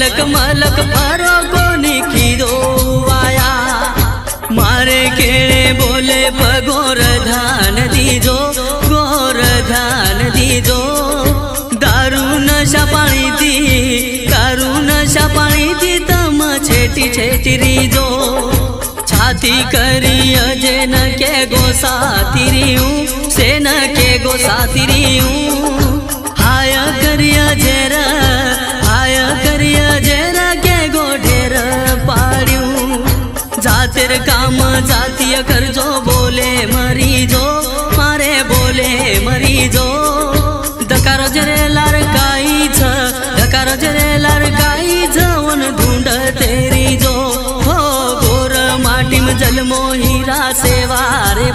Malak Malak furrow कोनी कीधो via मारे केळे बोले गोरधान दीजो गोरधान दीजो दारू नशा पाणी दी दारू नशा पाणी दी तम छेटी छेटी रीजो छाती करी अजे न के गो साथी रियूं से न के गो साथी रियूं हाय करिया जेरा के गो ढेर पाड़ियूं जातिर काम जातीय करजो बोले मरीजो मारे बोले मरीजो दकारो जरे लारकाई छ दकारो जरे लारकाई जवन ढूंढ तेरी जो हो गोर माटी में जलमो हीरा सेवा रे